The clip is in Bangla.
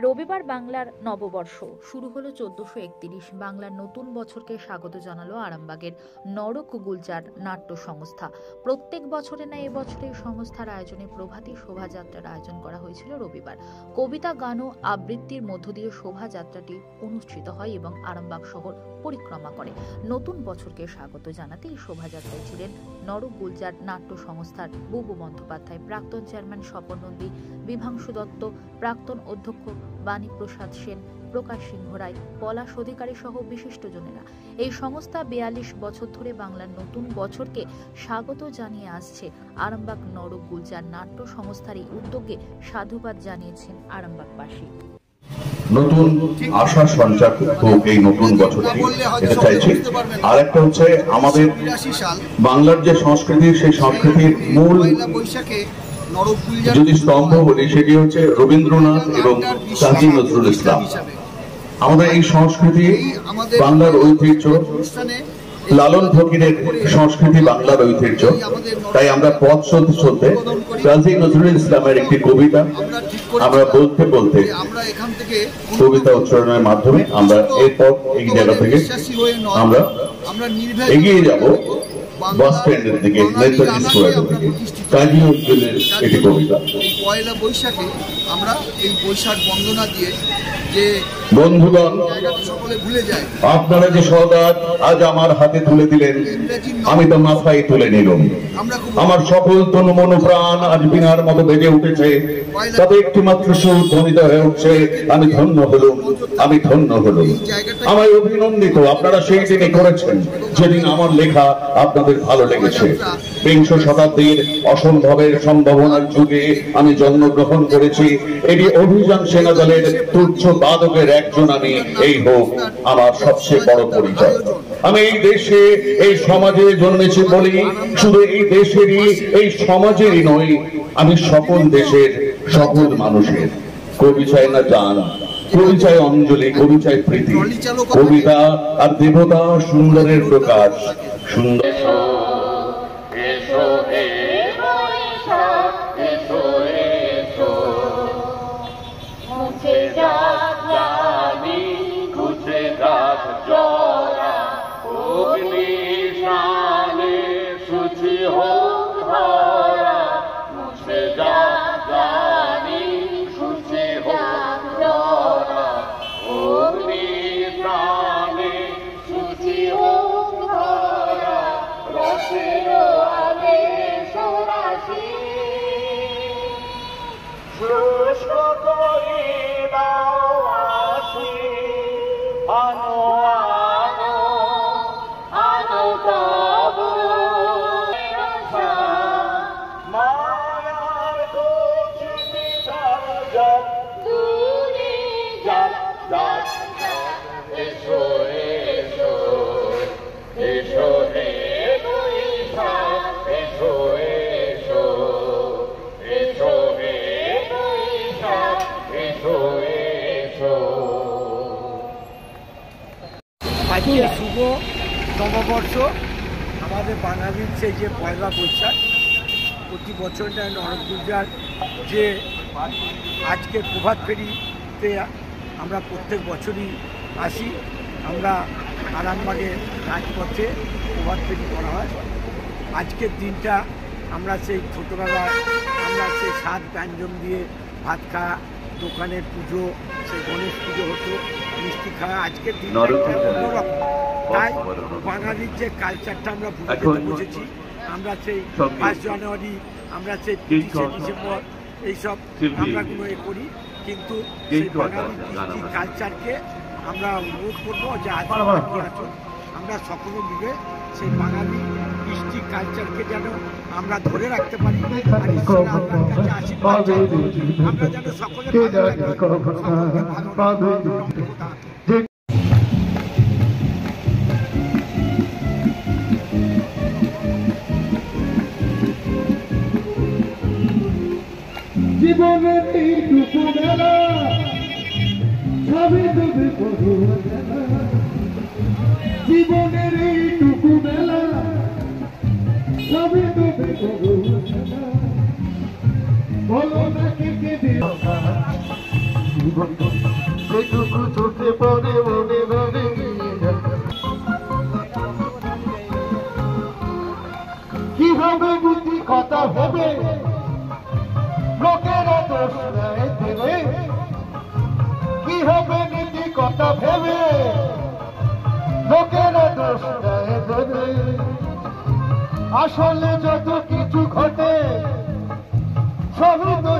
রবিবার বাংলার নববর্ষ শুরু হলো 1431। বাংলার নতুন বছরকে স্বাগত জানালো আরামবাগের নরক গুলজার নাট্য সংস্থা। প্রত্যেক বছরে না এবছরে এই সংস্থার আয়োজনে প্রভাতী শোভাযাত্রার আয়োজন করা হয়েছিল রবিবার। কবিতা, গান ও আবৃত্তির মধ্য দিয়ে শোভাযাত্রাটি অনুষ্ঠিত হয় এবং আরামবাগ শহর পরিক্রমা করে। নতুন বছরকে স্বাগত জানাতে এই শোভাযাত্রায় ছিলেন নরক গুলজার নাট্য সংস্থার বুবু বন্দ্যোপাধ্যায়, প্রাক্তন চেয়ারম্যান স্বপন নন্দী, বিভাংশু দত্ত, প্রাক্তন অধ্যক্ষ বাণী প্রসাদ সেন, প্রকাশ সিংহ রায়, পলাশ অধিকারী সহ বিশিষ্টজনেরা। এই সংস্থা 42 বছর ধরে বাংলার নতুন বছরকে স্বাগত জানিয়ে আসছে। আরামবাগ নরক গুলজার নাট্য সংস্থার এই উদ্যোগে সাধুবাদ জানিয়েছেন আরামবাগবাসী। নতুন আশা সঞ্চার হোক এই নতুন বছরটি, এটা চাইছি। আর একটা হচ্ছে আমাদের বাংলার যে সংস্কৃতি, সেই সংস্কৃতির মূল যদি স্তম্ভ বলি সেটি হচ্ছে রবীন্দ্রনাথ এবং কাজী নজরুল ইসলাম। আমাদের এই সংস্কৃতি বাংলার ঐতিহ্য, লালন ফকিরের সংস্কৃতি বাংলার ঐতিহ্য। তাই আমরা পথ চলতে চলতে কাজী নজরুল ইসলামের একটি কবিতা আমরা বলতে বলতে কবিতা উচ্চারণের মাধ্যমে আমরা এরপর এই জায়গা থেকে আমরা এগিয়ে যাব বাস স্ট্যান্ডের দিকে, নেতাজি স্কোয়ারের দিকে। কাজী নজরুলের একটি কবিতা। পয়লা বৈশাখে আমরা এই বৈশাখ বন্দনা দিয়ে যে বন্ধুগণ, আপনারা যে সওগাত আজ আমার হাতে তুলে দিলেন, আমি তো মাথায় তুলে নিলাম। আমার সকল তনু মন প্রাণ আজ বিনার মতো বেজে উঠেছে, তাতে একটি মাত্র সুর ধ্বনিত হয়ে উঠছে, আমি ধন্য হলুম, আমি ধন্য হলুম। আমায় অভিনন্দিত আপনারা সেই দিনই করেছেন যেদিন আমার লেখা আপনাদের ভালো লেগেছে। বিংশ শতাব্দীর অসম্ভবের সম্ভাবনার যুগে আমি জন্মগ্রহণ করেছি। এটি অভিযান সেনা দলের তুচ্ছ বাদকের একজন আমি, এই হোক আমার সবচেয়ে বড় পরিচয়। আমি এই দেশে, এই সমাজে জন্মেছি বলি, শুধু এই দেশেরই, এই সমাজেরই নয়, আমি সকল দেশের সকল মানুষের। কবি চায় না জান, কবি চায় অঞ্জলি, কবি চায় প্রীতি। কবিতা আর দেবতা সুন্দরের প্রকাশ। সুন্দর আজকে শুভ নববর্ষ। আমাদের বাঙালির সেই যে পয়লা বৈশাখ, প্রতি বছর নরক গুলজার যে আজকে প্রভাত ফেরিতে আমরা প্রত্যেক বছরই আসি। আমরা আরামবাগের রাজপথে প্রভাত ফেরি করা হয়। আজকের দিনটা আমরা সেই ছোটোবেলায় আমরা সেই সাত ব্যঞ্জন দিয়ে ভাত খাওয়া, দোকানের পুজো, সেই গণেশ পুজো হতো, মিষ্টি খাওয়া। আজকের দিনটা অন্যরকম। তাই বাঙালির যে কালচারটা আমরা ভুলে বুঝেছি। আমরা সেই 5 জানুয়ারি, আমরা সেই 25শে ডিসেম্বর এইসব আমরাগুলো করি, কিন্তু সেই বাঙালির কৃষ্টি কালচারকে আমরা অনুরোধ করবো যে আজ আমরা সকলে মিলে সেই বাঙালি কৃষ্টি কালচারকে যেন আমরা ধরে রাখতে পারি। আর ঈশ্বর আপনার কাছে আশীর্বাদ চাইবো, আমরা যেন সকলে জীবনের এইটুকু বেলা সবই তুমি করো, জীবনের এইটুকু বেলা সবই তুমি করো, বলো না কে কে জীবন সেটুকু চোখে পড়ে মনে ধরে নিয়ে যায়। কি হবে বুদ্ধি কথা হবে লোকেরা দোষ দেয় দেবে, কি হবে নীতি কথা ভেবে লোকেরা দোষ দেয় দেবে। আসলে যত কিছু ঘটে সবই তো